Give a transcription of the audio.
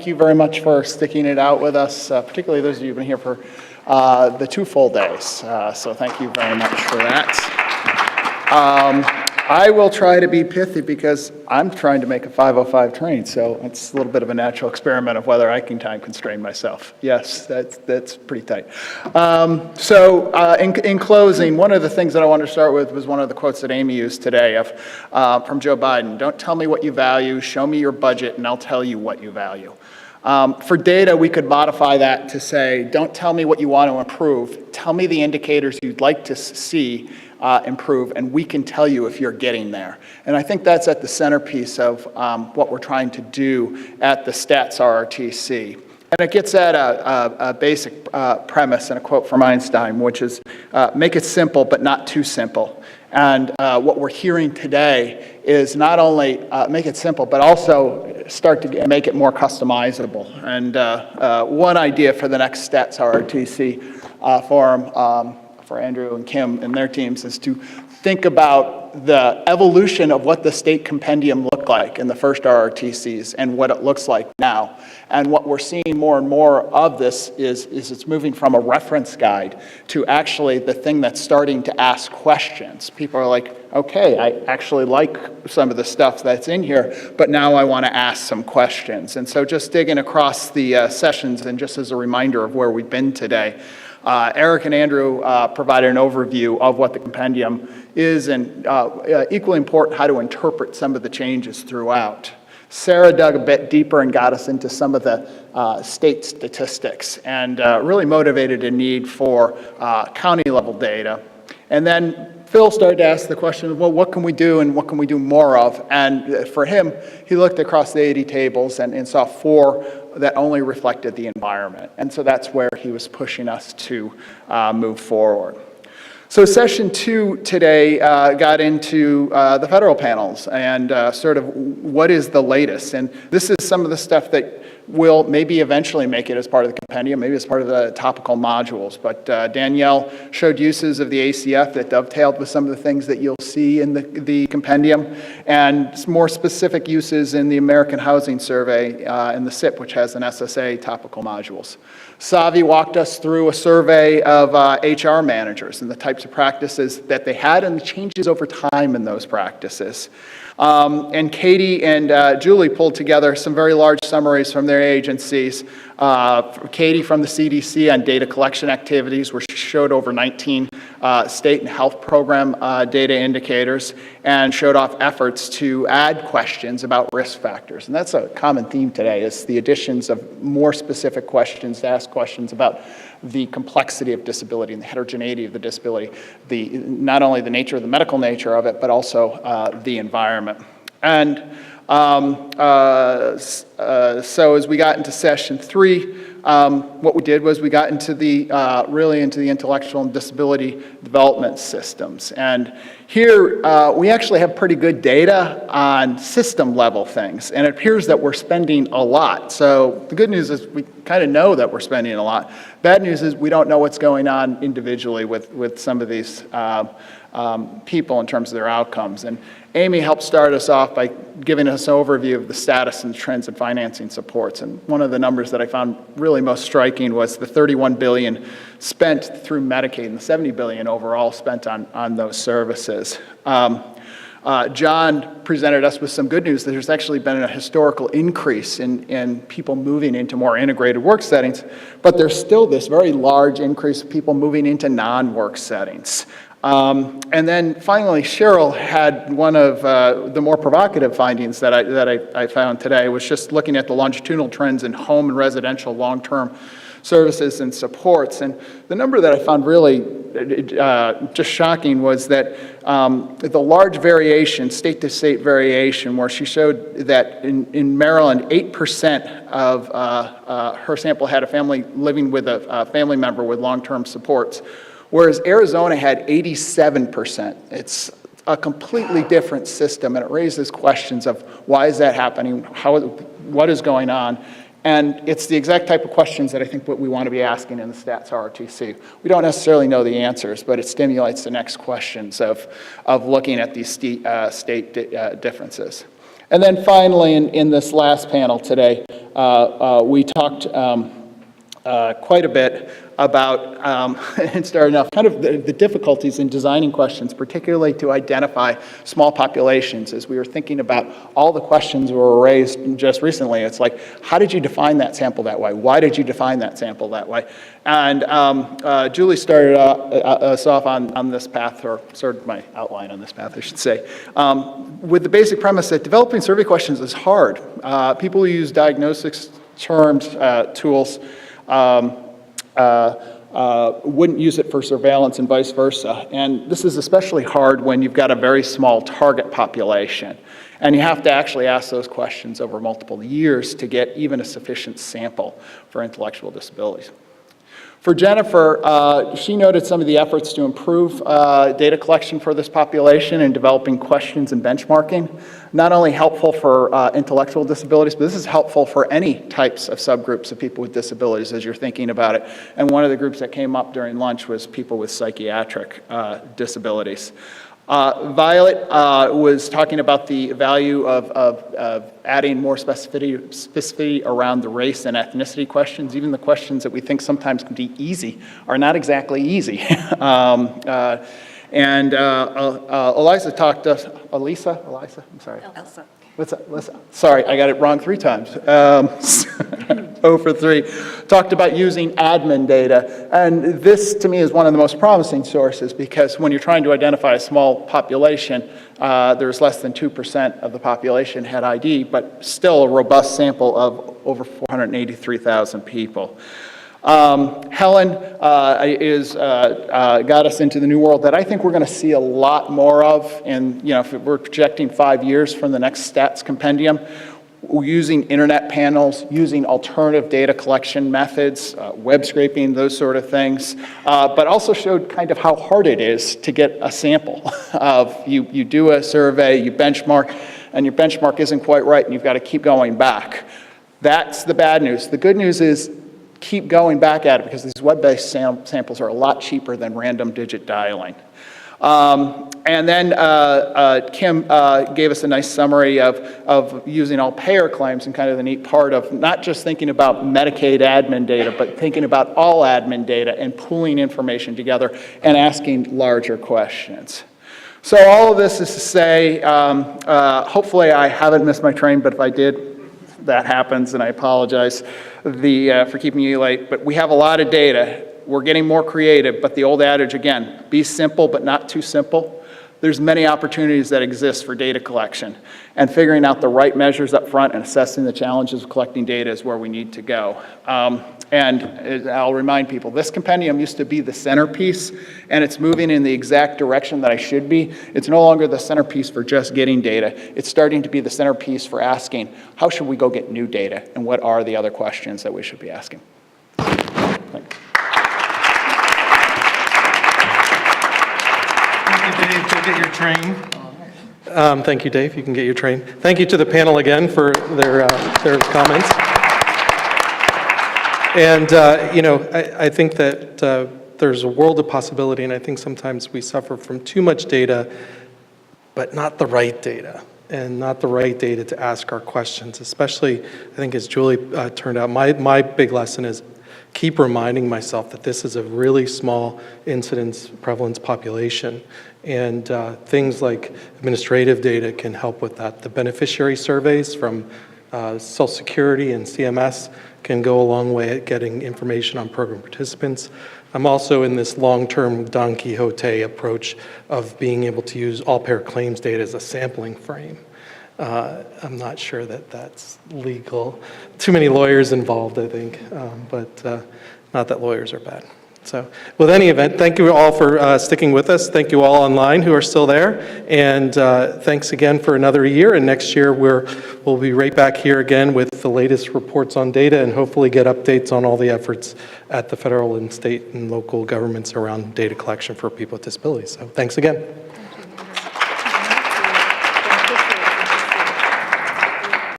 thank you very much for sticking it out with us, particularly those of you who've been here for the 2 full days. So thank you very much for that. I will try to be pithy because I'm trying to make a 5:05 train, so it's a little bit of a natural experiment of whether I can time constrain myself. Yes, that's pretty tight. In closing, one of the things that I wanted to start with was one of the quotes that Amy used today from Joe Biden. Don't tell me what you value, show me your budget, and I'll tell you what you value. For data, we could modify that to say, don't tell me what you want to improve, tell me the indicators you'd like to see improve, and we can tell you if you're getting there. And I think that's at the centerpiece of what we're trying to do at the Stats RRTC. And it gets at a basic premise and a quote from Einstein, which is, make it simple, but not too simple. And what we're hearing today is not only make it simple, but also start to make it more customizable. And one idea for the next Stats RRTC forum for Andrew and Kim and their teams is to think about the evolution of what the state compendium looked like in the first RRTCs and what it looks like now. And what we're seeing more and more of this is it's moving from a reference guide to actually the thing that's starting to ask questions. People are like, okay, I actually like some of the stuff that's in here, but now I want to ask some questions. And so just digging across the sessions, and just as a reminder of where we've been today, Eric and Andrew provided an overview of what the compendium is, and equally important, how to interpret some of the changes throughout. Sarah dug a bit deeper and got us into some of the state statistics and really motivated a need for county level data. And then Phil started to ask the question, well, what can we do and what can we do more of? And for him, he looked across the 80 tables and saw 4 that only reflected the environment. And so that's where he was pushing us to move forward. So session 2 today got into the federal panels and sort of what is the latest. And this is some of the stuff that will maybe eventually make it as part of the compendium, maybe as part of the topical modules. But Danielle showed uses of the ACF that dovetailed with some of the things that you'll see in the compendium, and some more specific uses in the American Housing Survey and the SIP, which has an SSA topical modules. Savi walked us through a survey of HR managers and the types of practices that they had and the changes over time in those practices. And Katie and Julie pulled together some very large summaries from their agencies. Katie from the CDC on data collection activities, where she showed over 19 state and health program data indicators and showed off efforts to add questions about risk factors. And that's a common theme today, is the additions of more specific questions to ask questions about the complexity of disability and the heterogeneity of the disability, not only the nature of the medical nature of it, but also the environment. And so as we got into session 3, what we did was we got into really into the intellectual and disability development systems. And here we actually have pretty good data on system level things, and it appears that we're spending a lot. So the good news is we kind of know that we're spending a lot. Bad news is we don't know what's going on individually with some of these people in terms of their outcomes. And Amy helped start us off by giving us an overview of the status and trends in financing supports. And one of the numbers that I found really most striking was the $31 billion spent through Medicaid and the $70 billion overall spent on those services. John presented us with some good news that there's actually been a historical increase in people moving into more integrated work settings, but there's still this very large increase of people moving into non-work settings. And then finally, Cheryl had one of the more provocative findings that I found today, was just looking at the longitudinal trends in home and residential long-term services and supports. And the number that I found really just shocking was that the large variation, state-to-state variation, where she showed that in Maryland, 8% of her sample had a family living with a family member with long-term supports, whereas Arizona had 87%. It's a completely different system, and it raises questions of why is that happening, what is going on, and it's the exact type of questions that I think what we want to be asking in the Stats RRTC. We don't necessarily know the answers, but it stimulates the next questions of looking at these state differences. And then finally, in this last panel today, we talked quite a bit about, and starting off, kind of the difficulties in designing questions, particularly to identify small populations. As we were thinking about all the questions that were raised just recently, it's like, how did you define that sample that way? Why did you define that sample that way? And Julie started us off on this path, or sort of my outline on this path, I should say, with the basic premise that developing survey questions is hard. People who use diagnostics terms, tools, wouldn't use it for surveillance and vice versa. And this is especially hard when you've got a very small target population. And you have to actually ask those questions over multiple years to get even a sufficient sample for intellectual disabilities. For Jennifer, she noted some of the efforts to improve data collection for this population and developing questions and benchmarking. Not only helpful for intellectual disabilities, but this is helpful for any types of subgroups of people with disabilities as you're thinking about it. And one of the groups that came up during lunch was people with psychiatric disabilities. Violet was talking about the value of adding more specificity around the race and ethnicity questions. Even the questions that we think sometimes can be easy are not exactly easy. And Eliza talked to us, Elisa, I'm sorry. Elsa. What's that? Sorry, I got it wrong 3 times. 0 for 3. Talked about using admin data. And this, to me, is one of the most promising sources because when you're trying to identify a small population, there's less than 2% of the population had ID, but still a robust sample of over 483,000 people. Helen got us into the new world that I think we're going to see a lot more of. And if we're projecting 5 years from the next stats compendium, using internet panels, using alternative data collection methods, web scraping, those sort of things, but also showed kind of how hard it is to get a sample of you do a survey, you benchmark, and your benchmark isn't quite right, and you've got to keep going back. That's the bad news. The good news is keep going back at it because these web-based samples are a lot cheaper than random digit dialing. And then Kim gave us a nice summary of using all payer claims and kind of the neat part of not just thinking about Medicaid admin data, but thinking about all admin data and pooling information together and asking larger questions. So all of this is to say, hopefully I haven't missed my train, but if I did, that happens, and I apologize for keeping you late. But we have a lot of data. We're getting more creative, but the old adage again, be simple but not too simple. There's many opportunities that exist for data collection, and figuring out the right measures up front and assessing the challenges of collecting data is where we need to go. And I'll remind people, this compendium used to be the centerpiece, and it's moving in the exact direction that I should be. It's no longer the centerpiece for just getting data. It's starting to be the centerpiece for asking, how should we go get new data, and what are the other questions that we should be asking? Thanks. Dave, go get your train. Thank you, Dave. You can get your train. Thank you to the panel again for their comments. And, I think that there's a world of possibility, and I think sometimes we suffer from too much data, but not the right data, and not the right data to ask our questions, especially, I think, as Julie turned out, my big lesson is keep reminding myself that this is a really small incidence prevalence population, and things like administrative data can help with that. The beneficiary surveys from Social Security and CMS can go a long way at getting information on program participants. I'm also in this long-term Don Quixote approach of being able to use all-payer claims data as a sampling frame. I'm not sure that that's legal. Too many lawyers involved, I think, but not that lawyers are bad. So with any event, thank you all for sticking with us. Thank you all online who are still there. And thanks again for another year. And next year, we'll be right back here again with the latest reports on data and hopefully get updates on all the efforts at the federal and state and local governments around data collection for people with disabilities. So thanks again.